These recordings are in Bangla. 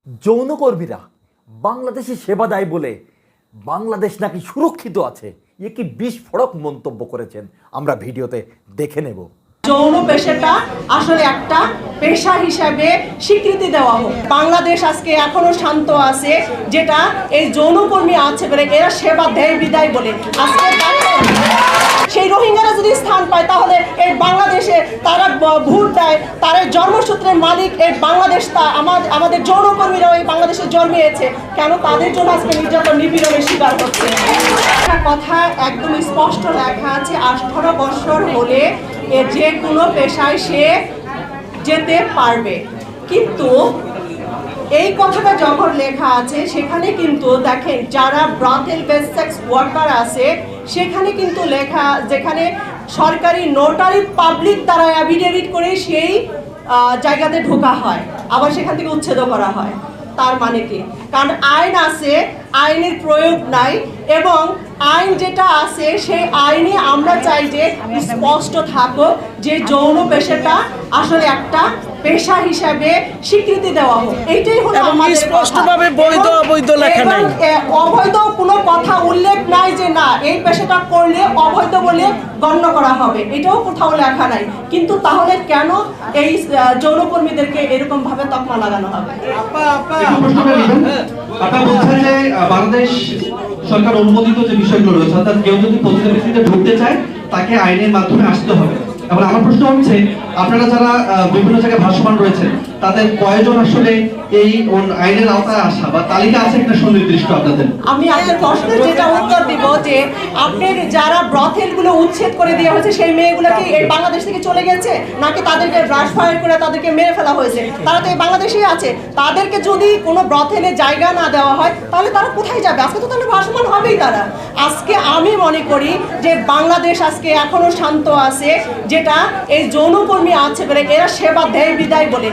যৌনকর্মীরা বাংলাদেশে সেবা দেয় বলে বাংলাদেশ নাকি সুরক্ষিত আছে, এ কি বিস্ফোরক মন্তব্য করেছেন, আমরা ভিডিওতে দেখে নেব। যৌন পেশাটা আসলে একটা পেশা হিসাবে স্বীকৃতি দেওয়া হোক। বাংলাদেশ আজকে এখনো শান্ত আছে, যেটা এই যৌনকর্মী আছে বলে এরা সেবা দেয় বিদায় বলে আজকে সেই রোহিঙ্গারা যদি স্থান পায় তাহলে এই বাংলাদেশে তারা ভোট দেয়, তারা জন্মসূত্রের মালিক এই বাংলাদেশ, তা আমাদের যৌনকর্মীরাও এই বাংলাদেশে জন্মিয়েছে, কেন তাদের জন্য আজকে নির্যাতন নিপীড়নের শিকার হচ্ছে? একটা কথা একদম স্পষ্ট লেখা আছে, 18 বছর হলে যে কোনো পেশায় সে যেতে পারবে। কিন্তু এই কথাটা যখন লেখা আছে সেখানে কিন্তু দেখেন যারা ব্রথেল বেস সেক্স ওয়ার্কার আছে সেখানে কিন্তু লেখা, যেখানে সরকারি নোটারি পাবলিক দ্বারা অ্যাফিডেভিট করে সেই জায়গাতে ঢোকা হয়, আবার সেখান থেকে উচ্ছেদ করা হয়। তার মানে কি? কারণ আইন আছে, আইনের প্রয়োগ নাই, এবং আইন যেটা আছে সেই আইনে আমরা চাই যে স্পষ্ট থাকুক যে যৌন পেশাটা আসলে একটা পেশা হিসাবে স্বীকৃতি দেওয়া হোক। এইটাই হলো আমাদের স্পষ্টভাবে বৈধ অবৈধ লেখা নাই, অবৈধ কোনো কথা উল্লেখ নাই যে না এই পেশাটা করলে অবৈধ বলে গণ্য করা হবে, এটাও কোথাও লেখা নাই। কিন্তু তাহলে কেন এই যৌনকর্মীদেরকে এরকম ভাবে তকমা লাগানো হবে? আপনারা বলছেন যে বাংলাদেশ সরকার অনুমোদিত যে বিষয়গুলো রয়েছে, অর্থাৎ কেউ যদি প্রতিযোগিতায় ঢুকতে চায় তাকে আইনের মাধ্যমে আসতে হবে। এবং আমার প্রশ্ন হচ্ছে, আপনারা যারা বিভিন্ন জায়গায় ভাসমান রয়েছেন তাদের কয়জন আসলে এই আইনের আওতায় আসা বা তালিকা আছে একটা সুনির্দিষ্ট আপনাদের? আমি আপনার প্রশ্নের যেটা উত্তর দিব যে আপনার যারা ব্রথেলগুলো উচ্ছেদ করে দেওয়া হয়েছে সেই মেয়েগুলো কি এই বাংলাদেশ থেকে চলে গেছে, নাকি তাদেরকে ব্রাশ ফায়ার করে তাদেরকে মেরে ফেলা হয়েছে? তারা তো এই বাংলাদেশেই আছে। তাদেরকে যদি কোনো ব্রথেলে জায়গা না দেওয়া হয় তাহলে তারা কোথায় যাবে? আজকে তো তাহলে ভাসমান হবেই তারা। আজকে আমি মনে করি যে বাংলাদেশ আজকে এখনো শান্ত আছে, যেটা এই যৌনকর্মী আছে বলে এরা সেবা দেয় বিদায় বলে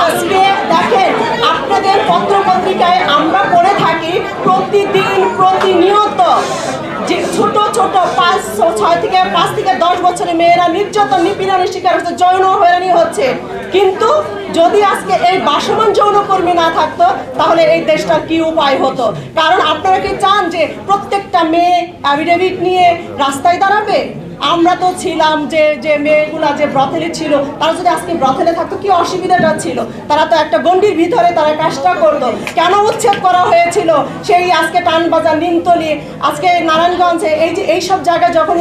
আজকে দেখেন আপনাদের পত্রপত্রিকায় আমরা পড়ে থাকি প্রতিদিন প্রতিনিয়ত যে ছোট ছোট 5 থেকে 10 বছরের মেয়েরা নির্যাতন নিপীড়নের শিকার হচ্ছে, যৌন হয়রানি হচ্ছে। কিন্তু যদি আজকে এই ভাসমান যৌনকর্মী না থাকতো তাহলে এই দেশটার কি উপায় হতো? কারণ আপনারা কি চান যে প্রত্যেকটা মেয়ে অ্যাফিডেভিট নিয়ে রাস্তায় দাঁড়াবে? আমরা তো ছিলাম যে মেয়েগুলা যে ব্রথেলে ছিল, তারা যদি আজকে ব্রথেলে থাকতো কি অসুবিধাটা ছিল? তারা তো একটা গণ্ডির ভিতরে তারা কাজটা করতো। কেন উচ্ছেদ করা হয়েছিল? সেই আজকে টানবাজার, নিমতলি, আজকে নারায়ণগঞ্জে, এইসব জায়গায় যখন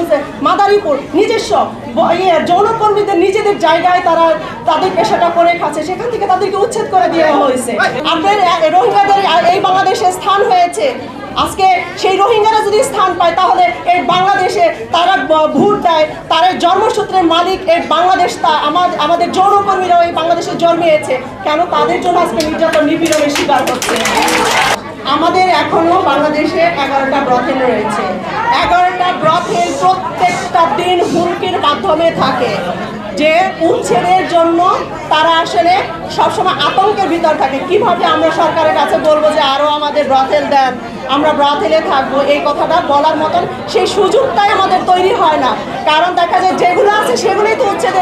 মাদারীপুর নিজস্ব যৌনকর্মীদের নিজেদের জায়গায় তারা তাদের পেশাটা করে খাচ্ছে, সেখান থেকে তাদেরকে উচ্ছেদ করে দেওয়া হয়েছে। আপনার রোহিঙ্গাদের এই বাংলাদেশে স্থান হয়েছে, আজকে সেই রোহিঙ্গারা যদি স্থান পায় তাহলে এই বাংলাদেশে তারা ভোট দেয়, তারা জন্মসূত্রের মালিক এই বাংলাদেশ, তা আমাদের যৌনকর্মীরাও এই বাংলাদেশে জন্মিয়েছে, কেন তাদের জন্য আজকে নির্যাতন নিপীড়নের শিকার হচ্ছে? আমাদের এখনো বাংলাদেশে 11টা ব্রথেল রয়েছে। 11টা ব্রথেল প্রত্যেকটা দিন হুমকির মাধ্যমে থাকে যে উচ্ছেদের জন্য তারা আসলে সবসময় আতঙ্কের ভিতর থাকে। কিভাবে আমরা সরকারের কাছে বলবো যে আরো আমাদের ব্রথেল দেন, আমরা ব্রথেলে থাকবো? এই কথাটা বলার মতন সেই সুযোগটাই আমাদের তৈরি হয় না। কারণ দেখা যায় যেগুলো আছে সেগুলোই তো উচ্ছেদের